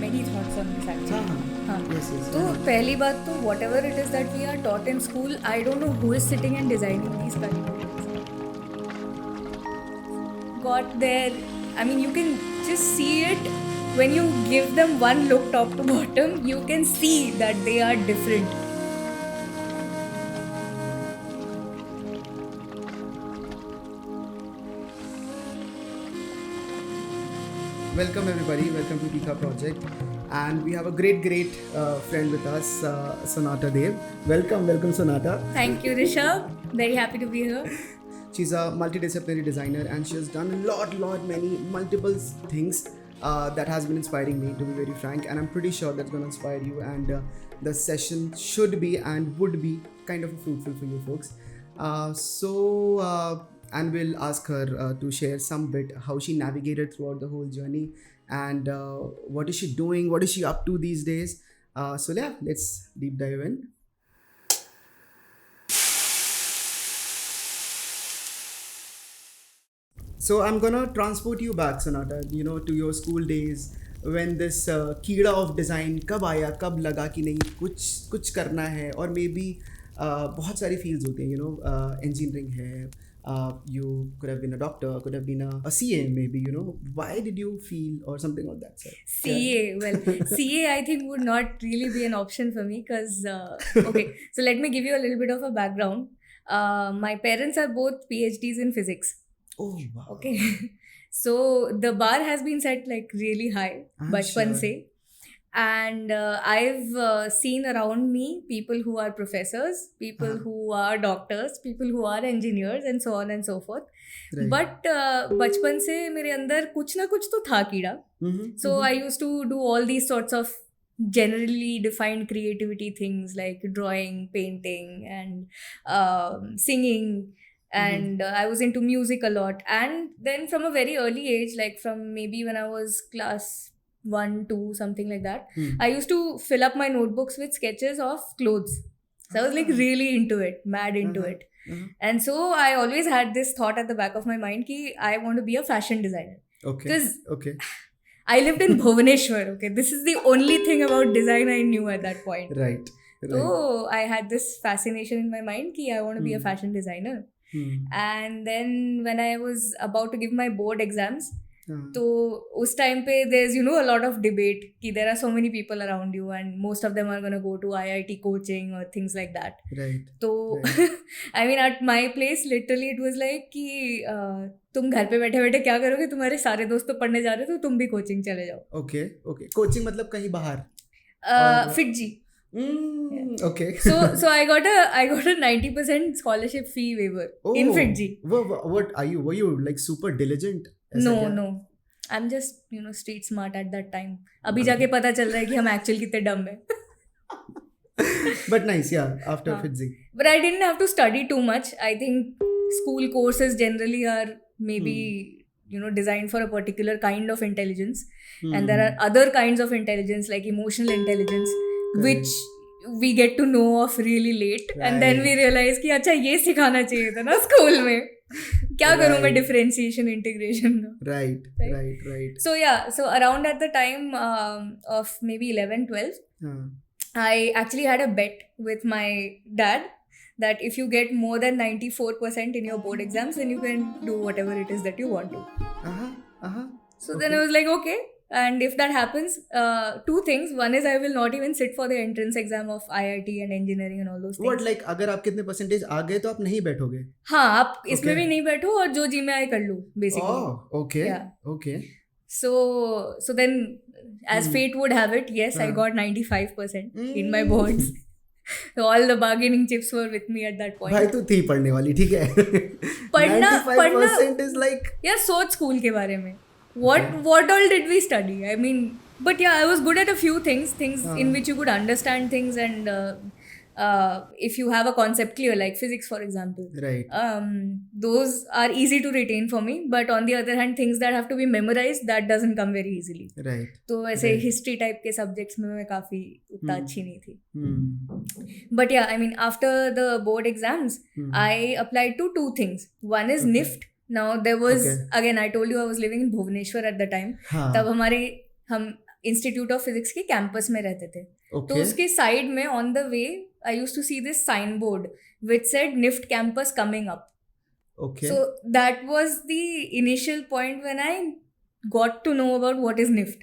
many thoughts on this actually. हाँ. Yes. तो पहली बात तो whatever it is that we are taught in school, I don't know who is sitting and designing these parameters. Got there. I mean, you can just see it when you give them one look top to bottom. You can see that they are different. Welcome everybody, welcome to Tika Project, and we have a great friend with us, Sonata Dev. Welcome Sonata. Thank you, Rishabh. Very happy to be here. She's a multidisciplinary designer and she has done many multiple things that has been inspiring me, to be very frank, and I'm pretty sure that's going to inspire you, and the session should be and would be kind of fruitful for you folks. And we'll ask her to share some bit how she navigated throughout the whole journey, and what is she doing, what is she up to these days. So yeah, let's deep dive in. So I'm gonna transport you back, Sonata, to your school days, when this कीड़ा of design कब आया, कब लगा कि नहीं कुछ करना है, और maybe बहुत सारी fields होती हैं, engineering है, you could have been a doctor, could have been a CA maybe, why did you feel, or something of that sort? CA, well, CA I think would not really be an option for me because, okay, so let me give you a little bit of a background. My parents are both PhDs in physics. Oh, wow. Okay. So the bar has been set like really high, bachpan se. And I've seen around me people who are professors, people who are doctors, people who are engineers, and so on and so forth. Right. But bachpan se mere andar kuch na kuch to tha keeda. So I used to do all these sorts of generally defined creativity things like drawing, painting, and singing. And I was into music a lot. And then from a very early age, like from maybe when I was class 1, 2, something like that, I used to fill up my notebooks with sketches of clothes. So I was like really into it, mad into it. And so I always had this thought at the back of my mind ki I want to be a fashion designer. Because I lived in Bhubaneswar. Okay, this is the only thing about design I knew at that point. Right. So I had this fascination in my mind ki I want to be a fashion designer. And then when I was about to give my board exams, so us time pe there's a lot of debate ki there are so many people around you and most of them are going to go to IIT coaching or things like that. Right. So I mean at my place literally it was like कि तुम घर पे बैठे बैठे क्या करोगे, तुम्हारे सारे दोस्त तो पढ़ने जा रहे हो तो तुम भी कोचिंग चले जाओ. Okay. कोचिंग मतलब कहीं बाहर? FIITJEE. Okay. So I got a 90% scholarship fee waiver in FIITJEE. What are you? Were you like super diligent? No. I'm just street smart at that time. अभी जाके पता चल रहा है कि हम actually कितने dumb हैं. But nice, yeah. After FIITJEE. But I didn't have to study too much. I think school courses generally are maybe designed for a particular kind of intelligence, and there are other kinds of intelligence like emotional intelligence. Which we get to know of really late, and then we realize कि अच्छा ये सिखाना चाहिए था ना school में. क्या करूँ मैं differentiation integration का. Right. So yeah, so around at the time of maybe 11, 12, I actually had a bet with my dad that if you get more than 94% in your board exams, then you can do whatever it is that you want to. So then I was like, okay. And if that happens, two things. One is I will not even sit for the entrance exam of IIT and engineering and all those things. What, like अगर आप कितने percentage आ गए तो आप नहीं बैठोगे? हाँ, आप इसमें भी नहीं बैठो और जो जी में आए कर लो basically. Oh, okay. Yeah. Okay. So then, as fate would have it, yes, I got 95% in my boards. So all the bargaining chips were with me at that point. भाई तू थी पढ़ने वाली, ठीक है? 95% is like. यार सोच school के बारे में. What all did we study? I mean, but yeah, I was good at a few things in which you could understand things, and if you have a concept clear, like physics, for example. Right. Those are easy to retain for me, but on the other hand, things that have to be memorized, that doesn't come very easily. Right. तो ऐसे history type के subjects में मैं काफी उतना अच्छी नहीं थी. But yeah, I mean, after the board exams, I applied to two things. One is NIFT. Now there was again, I told you I was living in Bhubaneswar at the time. तब institute of physics के campus में रहते थे. तो Okay. उसके side में on the way I used to see this sign board which said NIFT campus coming up. Okay. So that was the initial point when I got to know about what is NIFT.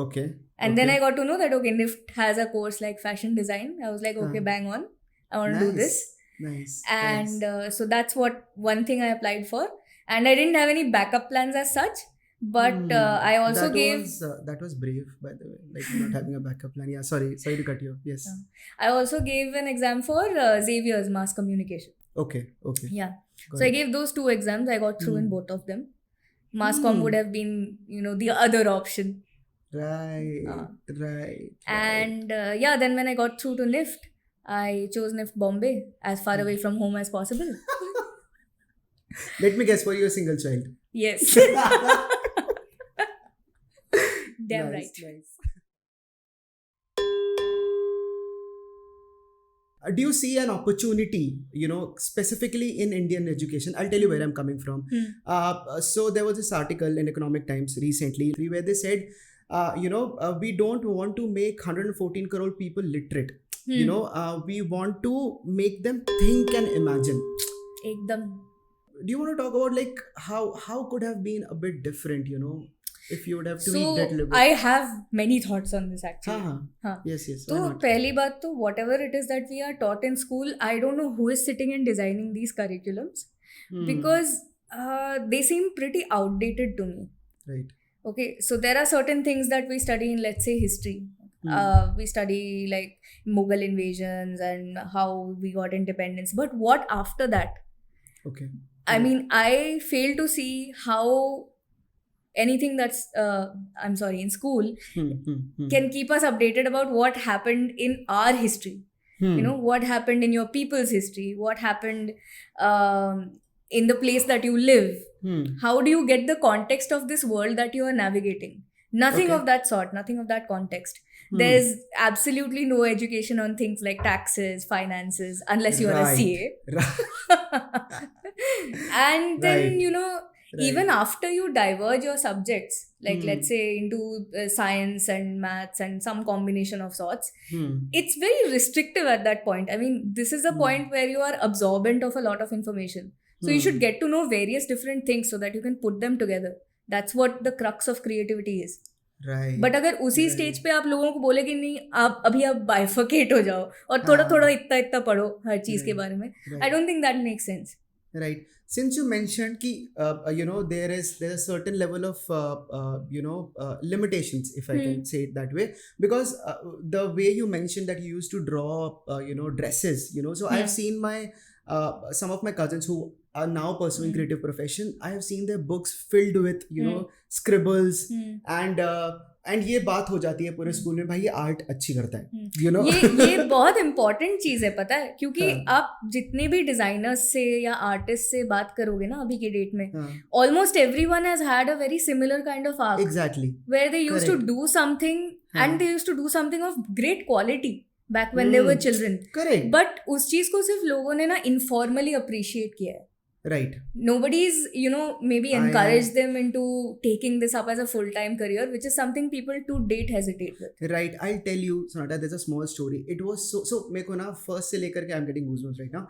Okay. And then Okay. I got to know that, okay, NIFT has a course like fashion design. I was like, okay, bang on. I want to do this. Nice. And so that's one thing I applied for. And I didn't have any backup plans as such. But I also gave... that was brave, by the way, like not having a backup plan. Yeah, sorry to cut you off. Yes. I also gave an exam for Xavier's mass communication. Okay. Yeah. Got So I it. gave those 2 exams. I got through in both of them. Mass comm would have been, the other option. Right. And yeah, then when I got through to NIFT, I chose NIFT Bombay, as far away from home as possible. Let me guess, were you a single child? Yes. Damn right. Nice. Do you see an opportunity, specifically in Indian education? I'll tell you where I'm coming from. So there was this article in Economic Times recently where they said, we don't want to make 114 crore people literate. We want to make them think and imagine. Ekdam. Do you want to talk about like how could have been a bit different, if you would have tweaked that a little bit? I have many thoughts on this actually. Yes. तो पहली बात तो whatever it is that we are taught in school, I don't know who is sitting and designing these curriculums because they seem pretty outdated to me. Right. Okay, so there are certain things that we study in, let's say, history. We study like Mughal invasions and how we got independence. But what after that? Okay. I mean, I fail to see how anything that's in school can keep us updated about what happened in our history. What happened in your people's history, what happened in the place that you live. How do you get the context of this world that you are navigating? Nothing of that sort, nothing of that context. There's absolutely no education on things like taxes, finances, unless you are a CA. And then, even after you diverge your subjects, like let's say into science and maths and some combination of sorts, it's very restrictive at that point. I mean, this is the point where you are absorbent of a lot of information. So you should get to know various different things so that you can put them together. That's what the crux of creativity is. Right. But अगर उसी stage पे आप लोगों को बोले कि नहीं आप अभी आप बाइफर्केट हो जाओ और थोड़ा थोड़ा इतना पढ़ो हर चीज के बारे में, I don't think that makes sense. Right. Since you mentioned ki, there's a certain level of limitations, if I can say it that way, because the way you mentioned that you used to draw dresses, so I've seen my some of my cousins who are now pursuing creative profession. I have seen their books filled with scribbles and ये बात हो जाती है पूरे school में, भाई ये art अच्छी करता है, ये बहुत इंपॉर्टेंट चीज है, पता है, क्योंकि आप जितने भी डिजाइनर्स से या आर्टिस्ट से बात करोगे ना अभी के डेट में, almost everyone has had a very similar kind of art. Exactly. Where they used to do something and they used to do something of great quality back when they were children. Correct. But उस चीज को सिर्फ लोगों ने ना informally appreciate किया है. Right. Nobody's, maybe encouraged them into taking this up as a full-time career, which is something people to date hesitate with. Right. I'll tell you, Sonata, there's a small story. It was so मेरे को ना first से लेकर के I'm getting goosebumps right now.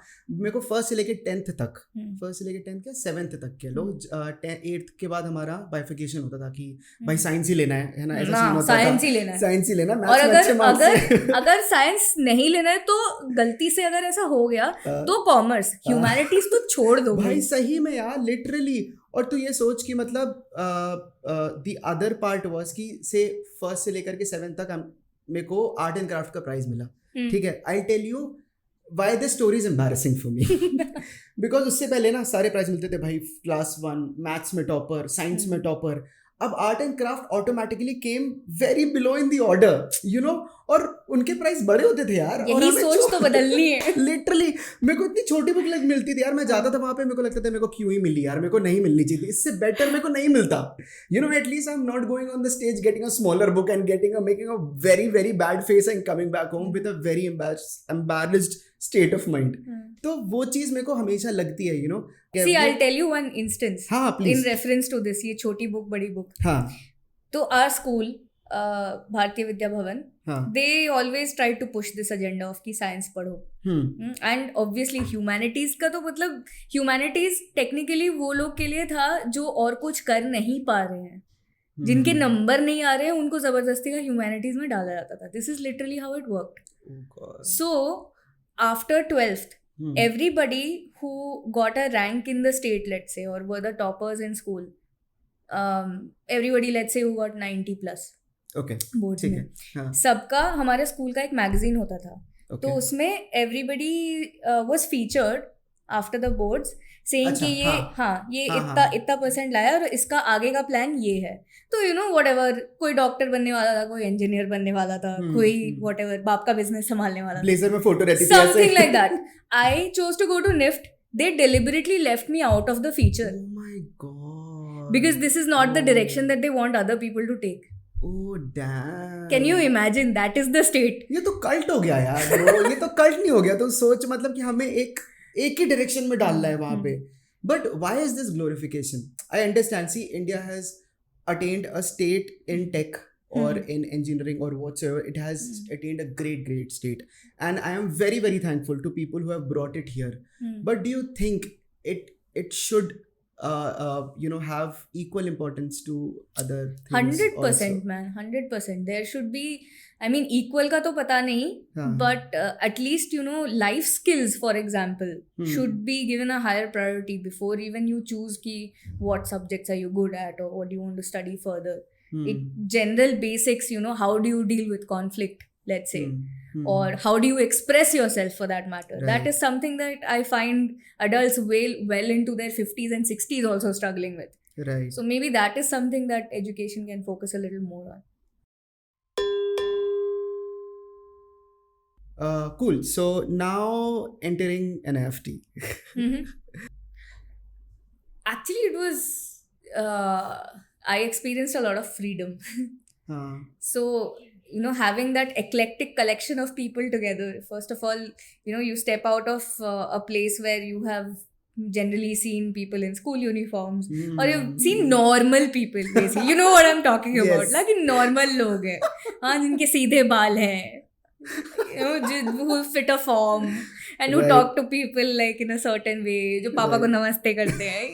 मेरे को first से लेकर 10th तक, first से लेकर 10th क्या 7th तक के लोग 8th के बाद हमारा bifurcation होता था कि भाई साइंस ही लेना है ना, ऐसा सीन होता था. साइंस ही लेना है. साइंस ही लेना. और अगर साइंस नहीं लेना है तो गलती से अगर ऐसा हो गया तो कॉमर्स, ह्यूमैनिटीज तो छोड़ दो भाई. सही में यार, लिटरली. और तू ये सोच कि मतलब द अदर पार्ट वाज कि से फर्स्ट से लेकर के 7th तक मेरे को आर्ट एंड क्राफ्ट का प्राइज मिला. ठीक है. I tell you why this story is embarrassing for me, because उससे पहले ना सारे प्राइज मिलते थे भाई. क्लास 1 मैथ्स में टॉपर, साइंस में टॉपर. अब art and craft automatically came very below in the order, और उनके प्राइस बड़े होते थे यार. यही सोच तो बदलनी है. लिटरली मेरे को इतनी छोटी बुक मिलती थी यार, मैं जाता था वहां पे, मेरे को लगता था मेरे को क्यों ही मिली यार, मेरे को नहीं मिलनी चाहिए, इससे बेटर मेरे को नहीं मिलता. At least I am not going on the stage getting a smaller book and making a very very bad face and coming back home with a very embarrassed state of mind. तो वो चीज मेरे को हमेशा लगती है. See, I'll tell you one instance. हाँ, please. In reference to this, ये छोटी बुक बड़ी बुक. हाँ. तो our school, भारतीय विद्या भवन, हाँ they always try to push this agenda of कि साइंस पढ़ो. एंड ऑब्वियसली ह्यूमैनिटीज का तो मतलब ह्यूमैनिटीज टेक्निकली वो लोग के लिए था जो और कुछ कर नहीं पा रहे हैं, जिनके नंबर नहीं आ रहे हैं, उनको जबरदस्ती का ह्यूमैनिटीज में डाला जाता था. This is literally how it worked. So after 12th everybody who got a rank in the state, let's say, or were the toppers in school, everybody let's say who got 90 plus okay boards ठीक में, है हाँ सबका हमारे school का एक magazine होता था. तो ओके उसमें everybody was featured after the boards saying अच्छा, कि ये हाँ, ये हाँ, इतना हाँ. इतना परसेंट लाया और इसका आगे का प्लान ये है. तो यू नो व्हाटएवर, कोई डॉक्टर बनने वाला था, कोई इंजीनियर बनने वाला था, कोई व्हाटएवर बाप का बिजनेस संभालने वाला था, ब्लेजर में फोटो रहती थी something like that. I chose to go to NIFT. They deliberately left me out of the feature Oh my god. because this is not the direction that they want other people to take. Oh damn. Can you imagine? That is the state. ये तो cult हो गया यार bro. ये तो cult नहीं हो गया. तो सोच मतलब कि हमें एक ही डायरेक्शन में डालना है वहाँ पे. But why is this glorification? I understand. See, India has attained a state in tech or in engineering or whatsoever. It has attained a great state. And I am very, very thankful to people who have brought it here. But do you think it should have equal importance to other things 100% also? man, 100%. There should be, I mean, equal का तो पता नहीं, but at least life skills, for example, should be given a higher priority before even you choose ki what subjects are you good at or what do you want to study further. General basics, how do you deal with conflict, let's say, or how do you express yourself for that matter. Right. That is something that I find adults well into their 50s and 60s also struggling with. Right. So maybe that is something that education can focus a little more on. Cool. So now entering NFT. Actually, it was I experienced a lot of freedom. So having that eclectic collection of people together, first of all, you step out of a place where you have generally seen people in school uniforms, or you've seen normal people basically. You know what I'm talking about. Yes. Like normal log hai, जिनके सीधे बाल हैं, who fit a form and who Right. talk to people like in a certain way, जो पापा को नमस्ते करते हैं.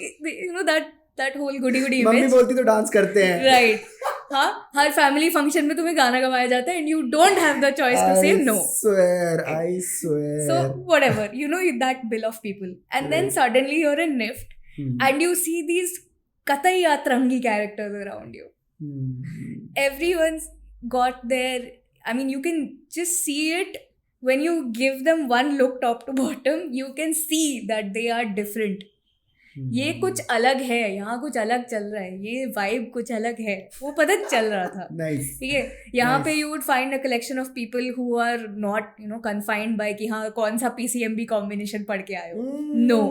that whole goody image. Mummy बोलती तो डांस करते हैं. Right. हाँ, हर फैमिली फंक्शन में तुम्हें गाना गवाया जाता है and you don't have the choice to say no. I swear. So whatever, that bill of people. And then suddenly you're in NIFT and you see these katai atrangi characters around you. Everyone's got their, I mean, you can just see it when you give them one look top to bottom, you can see that they are different. ये कुछ अलग है, यहाँ कुछ अलग चल रहा है, ये वाइब कुछ अलग है, वो पता चल रहा था. ठीक है, यहाँ पे you would find a collection of people who are not confined by कि हाँ कौन सा PCMB combination पढ़ के आए हो. No,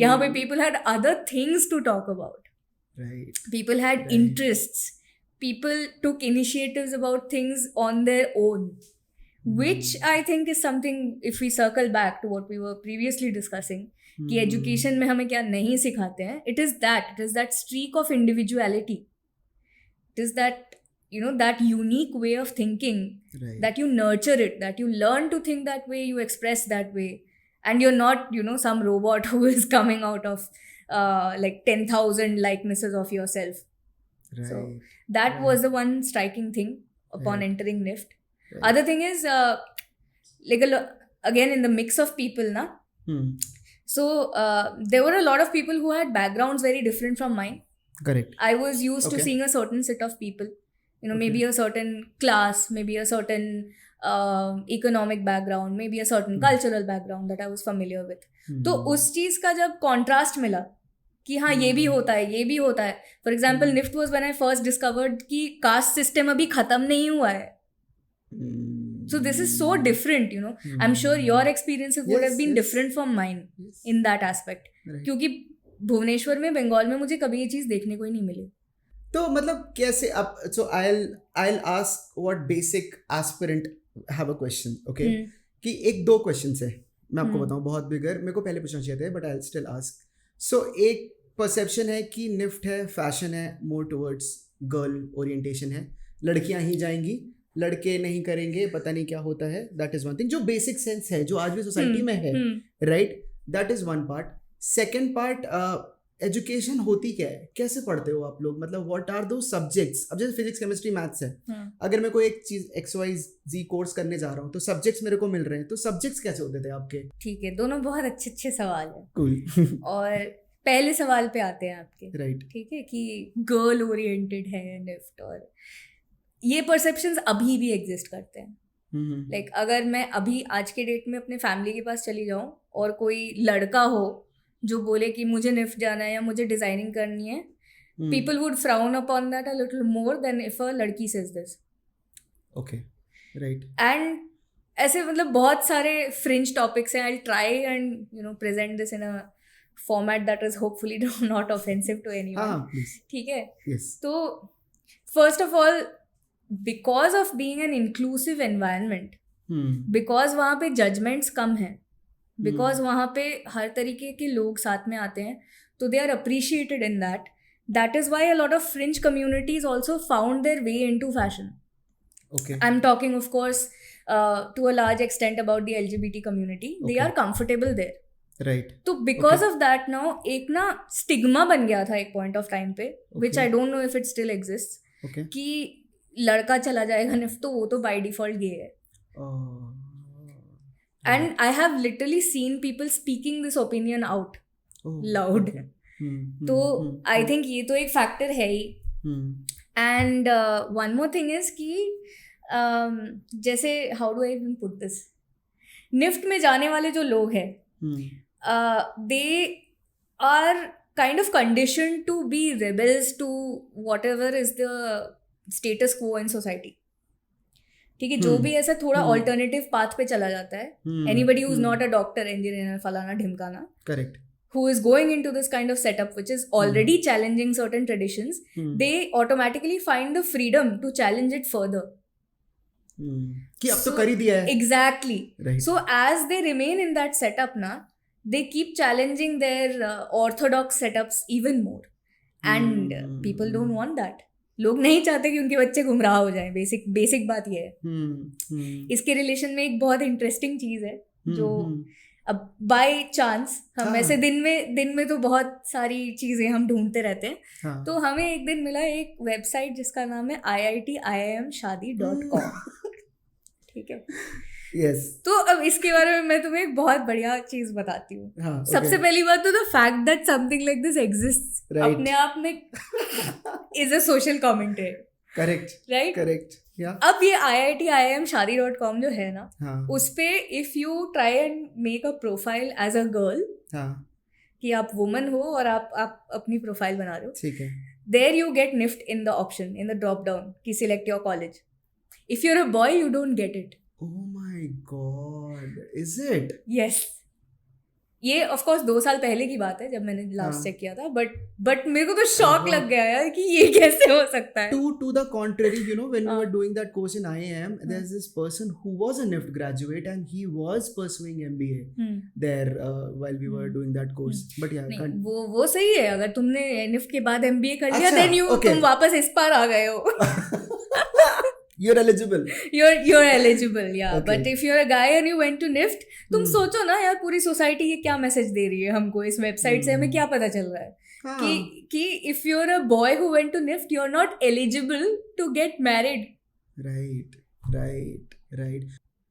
यहाँ पे people had other things to talk about. Right. People had interests. People took initiatives about things on their own, which I think is something, if we circle back to what we were previously discussing, कि education में हमें क्या नहीं सिखाते हैं. It is that streak of individuality. It is that that unique way of thinking, Right. that you nurture it, that you learn to think that way, you express that way, and you're not some robot who is coming out of like 10,000 likenesses of yourself. Right. So that was the one striking thing upon entering NIFT. Right. Other thing is like again in the mix of people na. So there were a lot of people who had backgrounds very different from mine. Correct. I was used to seeing a certain set of people, maybe a certain class, maybe a certain economic background, maybe a certain cultural background that I was familiar with. तो उस चीज का जब contrast मिला कि हाँ ये भी होता है, ये भी होता है. For example, NIFT was when I first discovered कि caste system अभी खत्म नहीं हुआ है. So this is so different, I'm sure your experiences would have been different from mine in that aspect. क्योंकि भुवनेश्वर में, बंगाल में मुझे कभी ये चीज़ देखने को ही नहीं मिली. तो मतलब कैसे अब, so I'll ask what basic aspirant have a question, okay? कि एक दो questions है, मैं आपको बताऊँ, बहुत बिगर, मेरे को पहले पूछना चाहिए था but I'll still ask. So एक perception है कि NIFT है, fashion है, more towards girl orientation है. लड़कियां ही जाएंगी, लड़के नहीं करेंगे, पता नहीं क्या होता है. दैट इज वन थिंग जो बेसिक सेंस है जो आज भी सोसाइटी में है, right. That is one part. Second part, education होती क्या है, कैसे पढ़ते हो आप लोग, मतलब व्हाट आर दो सब्जेक्ट्स. अब जैसे फिजिक्स केमिस्ट्री मैथ्स है, अगर मैं कोई एक चीज XYZ कोर्स करने जा रहा हूँ तो सब्जेक्ट्स मेरे को मिल रहे हैं, तो सब्जेक्ट्स कैसे होते थे आपके? ठीक है, दोनों बहुत अच्छे अच्छे सवाल है. कूल. और पहले सवाल पे आते हैं आपके. राइट. ठीक है कि गर्ल ओरिएंटेड है निफ्ट, और ये परसेप्शंस अभी भी एग्जिस्ट करते हैं. लाइक अगर मैं अभी आज के डेट में अपने फैमिली के पास चली जाऊँ और कोई लड़का हो जो बोले कि मुझे निफ्ट जाना है या मुझे डिजाइनिंग करनी है, people would frown upon that a little more than if a लड़की says this. Okay, right. And ऐसे मतलब बहुत सारे fringe topics हैं. I'll try and present this in a format that is hopefully not offensive to anyone. Please. ठीक है. Yes. तो first of all, because of being an inclusive environment, because वहाँ पे judgments कम हैं, because वहाँ पे हर तरीके के लोग साथ में आते हैं, तो they are appreciated in that. That is why a lot of fringe communities also found their way into fashion. Okay. I'm talking, of course, to a large extent about the LGBT community. Okay. They are comfortable there. Right. तो because of that now एक ना stigma बन गया था एक point of time पे, which I don't know if it still exists. Okay. कि लड़का चला जाएगा निफ्ट तो वो तो by default gay है. And I have literally seen people speaking this opinion out loud. Okay. तो आई थिंक ये तो एक फैक्टर है ही. And one more thing is कि जैसे how do I even put this, NIFT में जाने वाले जो लोग हैं they are kind of condition to be rebels to whatever is the status quo in society. ठीक है, जो भी ऐसा थोड़ा ऑल्टरनेटिव पाथ पे चला जाता है, anybody who is not a doctor, engineer, फलाना ढिमकाना, correct, who is going into this kind of setup which is already challenging certain traditions, they automatically find the freedom to challenge it further. कि अब तो कर ही दिया है. Exactly. Right. So as they remain in that setup na, they keep challenging their orthodox setups even more. And people don't want that. लोग नहीं चाहते कि उनके बच्चे गुमराह हो जाएं. बेसिक बात ये है. इसके रिलेशन में एक बहुत इंटरेस्टिंग चीज है जो अब बाय चांस हम ऐसे दिन में तो बहुत सारी चीज़ें हम ढूंढते रहते हैं. तो हमें एक दिन मिला एक वेबसाइट जिसका नाम है IITIIMshadi.com. ठीक है. Yes. तो अब इसके बारे में मैं तुम्हें एक बहुत बढ़िया चीज़ बताती हूँ. okay. सबसे पहली बात तो the fact that something like this exist अपने आप में is a social commentary. Correct, right, correct. अब ये IITIIMshadi.com जो है ना, उस पे if you try and make a profile as a girl, कि आप वुमन हो और आप अपनी प्रोफाइल बना रहे हो, ठीक है, there you get NIFT in the option in the drop down कि select your college. If you are a boy you don't get it. Oh my god, is it? Yes. ये ऑफ कोर्स 2 साल पहले की बात है जब मैंने last check किया था, बट मेरे को तो शॉक लग गया यार कि ये कैसे हो सकता है. To the contrary, when we were doing that course in IIM, there's this person who was a NIFT graduate and he was pursuing MBA there while we were doing that course. But yeah, वो सही है. अगर तुमने NIFT के बाद MBA कर लिया then तुम वापस इस पार आ गए हो. You're eligible. You're eligible, yeah. Okay. But if you're a guy and you went to NIFT, तुम सोचो ना यार, पूरी सोसाइटी ये क्या मैसेज दे रही है हमको इस वेबसाइट से, हमें क्या पता चल रहा है कि if you're a boy who went to NIFT, you're not eligible to get married. Right.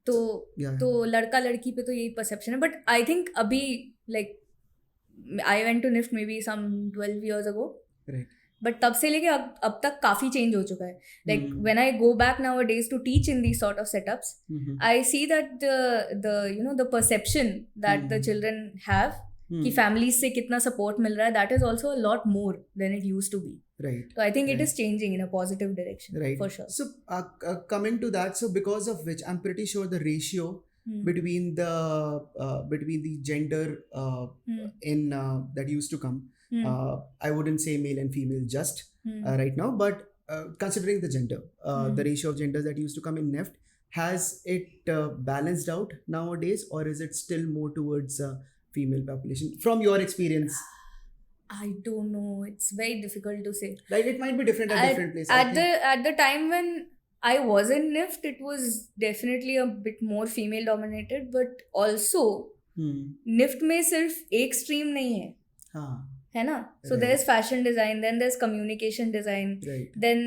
तो लड़का लड़की पे तो यही परसेप्शन है. बट आई थिंक अभी like I went to NIFT maybe some 12 years ago. Right. But तब से लेके अब तक काफ़ी चेंज हो चुका है. Like when I go back nowadays to teach in these sort of setups, I see that the perception that the children have कि फैमिलीज से कितना सपोर्ट मिल रहा है, that is also a lot more than it used to be. Right. So I think it is changing in a positive direction. Right. For sure. So coming to that, so because of which I'm pretty sure the ratio between the gender in that used to come, I wouldn't say male and female just right now, but considering the gender, the ratio of genders that used to come in NIFT, has it balanced out nowadays, or is it still more towards female population from your experience? I don't know. It's very difficult to say. Like it might be different at different places. At the time when I was in NIFT, it was definitely a bit more female dominated, but also NIFT में सिर्फ एक stream नहीं है. हाँ. है ना? So there's fashion design, then there's communication design, then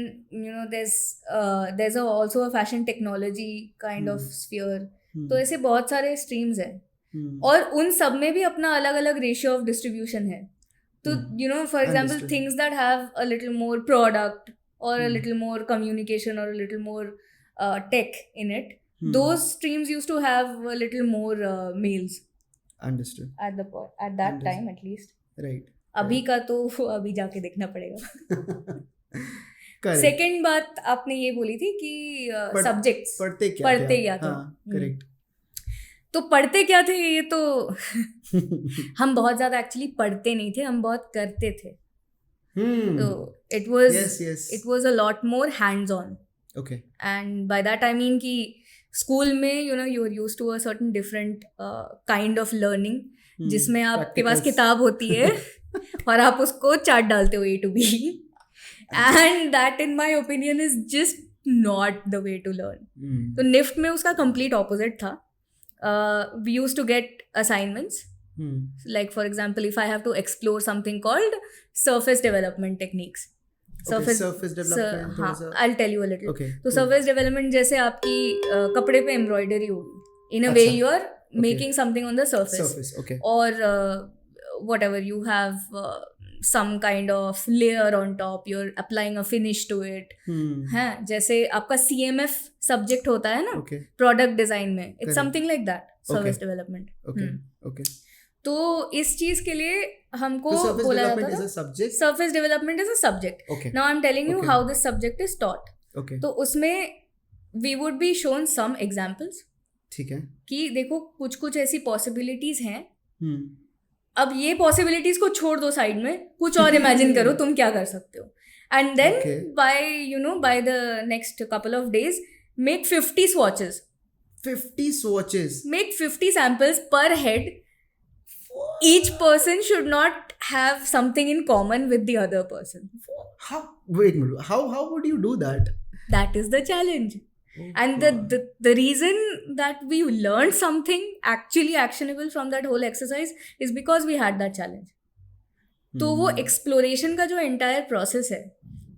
there's also a fashion technology kind of sphere. तो ऐसे बहुत सारे streams हैं. और उन सब में भी अपना अलग अलग रेशियो ऑफ डिस्ट्रीब्यूशन है. तो for example things that have a little more product और अ लिटिल मोर कम्युनिकेशन और a little more tech in it, those streams used to have a little more males. Understood. At that time at least. Right. अभी का तो अभी जाके देखना पड़ेगा. Second बात आपने ये बोली थी कि सब्जेक्ट्स पढ़ते क्या थे. करेक्ट. तो पढ़ते क्या थे, ये तो हम बहुत ज्यादा एक्चुअली पढ़ते नहीं थे, हम बहुत करते थे. तो it was a lot more hands on. Okay. And by that I mean कि स्कूल में you are used to a certain different kind of learning, जिसमें आपके पास किताब होती है और आप उसको चार्ट डालते हो A to B. And that in my opinion is just not the way to learn. तो निफ्ट में उसका कंप्लीट ऑपोजिट था. We used to get assignments. Like for example, if I have to explore something called surface development techniques. Surface development. हाँ, I'll tell you a little. Okay. तो surface development जैसे आपकी कपड़े पे embroidery होगी. In a way, you are making something on the surface. Okay. Or whatever you have. Some kind of layer on top, you're applying a finish to it. हाँ, जैसे आपका CMF subject होता है ना प्रोडक्ट डिजाइन में, it's something like that, service development. Okay. तो इस चीज के लिए हमको बोला जाता था service development is a subject. Now I am telling you how this subject is taught. तो उसमें we would be shown some examples. ठीक है. कि देखो कुछ कुछ ऐसी पॉसिबिलिटीज हैं. अब ये पॉसिबिलिटीज को छोड़ दो साइड में, कुछ और इमेजिन करो तुम क्या कर सकते हो. And then by the next couple of days make 50 swatches. 50 swatches. Make 50 samples per head. Each person should not have something in common with the other person. How? Wait a minute. How would you do that? That is the challenge. Oh, and the reason that we learned something actually actionable from that whole exercise is because we had that challenge. तो वो exploration का जो entire process है,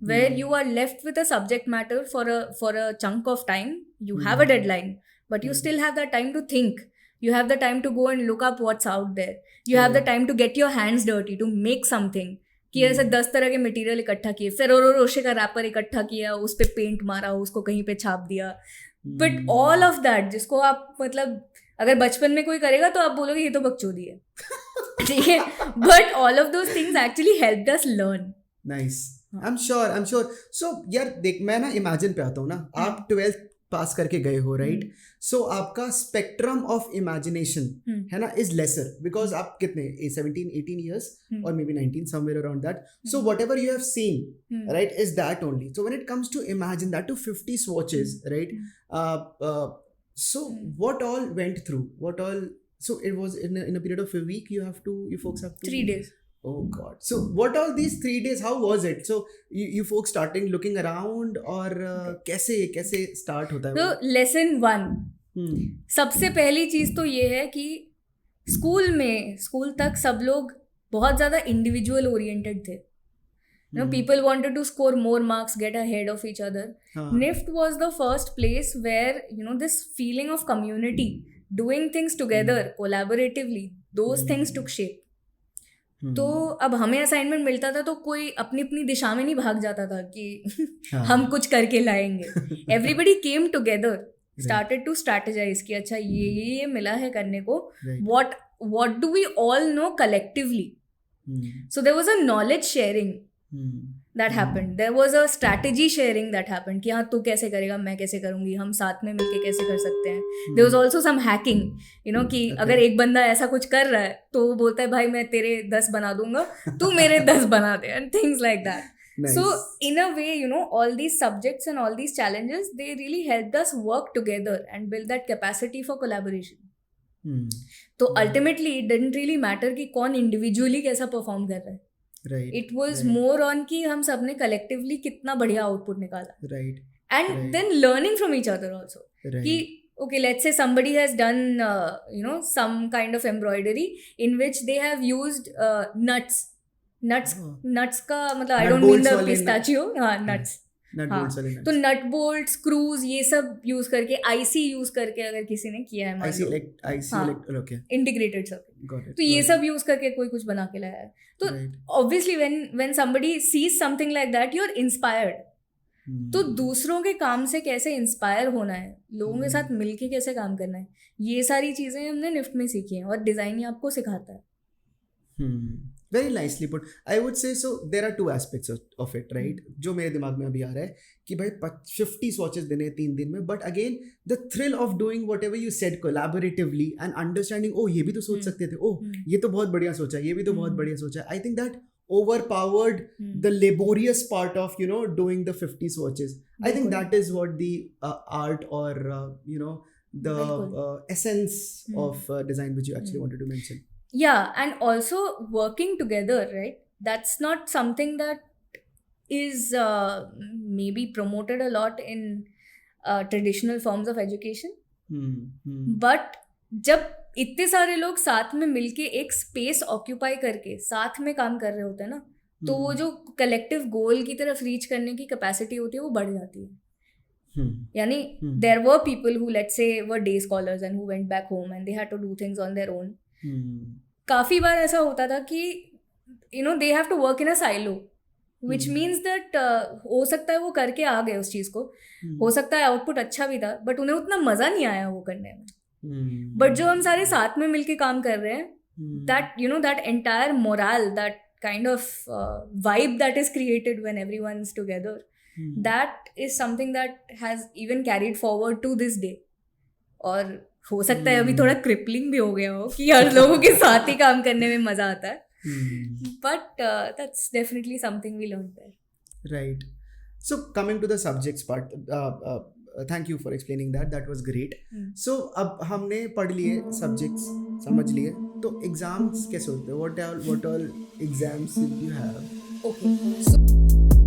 where you are left with a subject matter for a chunk of time. You have a deadline, but you still have the time to think. You have the time to go and look up what's out there. You have the time to get your hands dirty, to make something. कि ऐसे 10 तरह के material इकट्ठा किए, फिर रोशे का wrapper इकट्ठा किया, उस पर पेंट मारा, उसको कहीं पे छाप दिया. बट ऑल ऑफ दैट, जिसको आप मतलब अगर बचपन में कोई करेगा तो आप बोलोगे ये तो बकचोदी है. ठीक है. But all of those things actually helped us learn. Nice. I'm sure. So यार देख, मैं ना इमेजिन पे आता हूँ ना, आप 12th पास करके गए हो, राइट? सो आपका स्पेक्ट्रम ऑफ इमेजिनेशन है ना इज लेसर, बिकॉज आप कितने 17-18 years और may be 19 somewhere around that. So whatever you have seen, right, is that only. So when it comes to imagine that to 50 swatches, right? So what all went through? So it was in a period of a week. You folks have to 3 days. Oh God. So what all these 3 days, how was it? So you folks starting looking around और कैसे start होता है? तो lesson 1, सबसे पहली चीज तो ये है कि स्कूल तक सब लोग बहुत ज़्यादा इंडिविजुअल ओरिएंटेड थे. People wanted to score more marks, get ahead of each other. NIFT was the first place where this feeling of community, doing things together collaboratively, those things took shape. तो अब हमें assignment मिलता था तो कोई अपनी अपनी दिशा में नहीं भाग जाता था कि हम कुछ करके लाएंगे. Everybody came together, started to strategize कि अच्छा ये मिला है करने को, what do we all know collectively. So there was a knowledge sharing that happened. There was a strategy sharing that happened कि हाँ तू कैसे करेगा, मैं कैसे करूँगी, हम साथ में मिलके कैसे कर सकते हैं. There was also some hacking, कि अगर एक बंदा ऐसा कुछ कर रहा है तो वो बोलता है भाई मैं तेरे 10 बना दूंगा, तू मेरे 10 बना दे, and things like that. Nice. So in a way, all these subjects and all these challenges, they really helped us work together and build that capacity for collaboration. तो ultimately it didn't really matter कि कौन individually कैसा perform कर रहा है. Right. It was Right. More on कि हम सबने कलेक्टिवली कितना बढ़िया आउटपुट निकाला, Right. And Right. Then learning from each other also Right. कि okay, let's say somebody has done some kind of embroidery in which they have used nuts Oh. nuts का मतलब I Nut don't mean bolts the वाले pistachio, हाँ nuts, Nut हाँ, bolts वाले तो nuts. Nut bolt screws ये सब use करके आईसी यूज करके अगर किसी ने किया है I see हाँ, okay. Integrated circuit, Got it. तो ये got सब यूज करके कोई कुछ बना के लाया है. तो Right. Obviously when somebody sees something like that you are inspired. तो दूसरों के काम से कैसे इंस्पायर होना है, लोगों के साथ मिलके कैसे काम करना है, ये सारी चीज़ें हमने निफ्ट में सीखी हैं और डिज़ाइन ये आपको सिखाता है. Very nicely put. I would say so. There are two aspects of it, right? जो मेरे दिमाग में अभी आ रहा है कि भाई 50 swatches देने हैं 3 दिन में, but again the thrill of doing whatever you said collaboratively and understanding, oh ये भी तो सोच सकते थे, oh ये तो बहुत बढ़िया सोचा, ये भी तो बहुत बढ़िया सोचा. I think that overpowered the laborious part of doing the 50 swatches. I think that is what the art or the essence of design which you actually wanted to mention. Yeah, and also working together, right? That's not something that is maybe promoted a lot in traditional forms of education. But जब इतने सारे लोग साथ में मिलके एक space occupy करके साथ में काम कर रहे होते हैं ना, तो वो जो कलेक्टिव गोल की तरफ रीच करने की कैपेसिटी होती है वो बढ़ जाती है. यानी there were people who let's say were day scholars and who went back home and they had to do things on their own. काफ़ी बार ऐसा होता था कि they have to work in a silo, which means that हो सकता है वो करके आ गए उस चीज़ को, हो सकता है आउटपुट अच्छा भी था बट उन्हें उतना मज़ा नहीं आया वो करने में. बट जो हम सारे साथ में मिलके काम कर रहे हैं, that entire morale, that kind of vibe that is created when everyone's together, that is something that has even carried forward to this day. और हो सकता है अभी थोड़ा क्रिपलिंग भी हो गया हो कि यार लोगों के साथ ही काम करने में मजा आता है, but that's definitely something we learned there. Right. So coming to the subjects part, thank you for explaining that. That was great. So अब हमने पढ़ लिए subjects, समझ लिए, तो exams कैसे होते हैं? What all exams did you have? Okay. So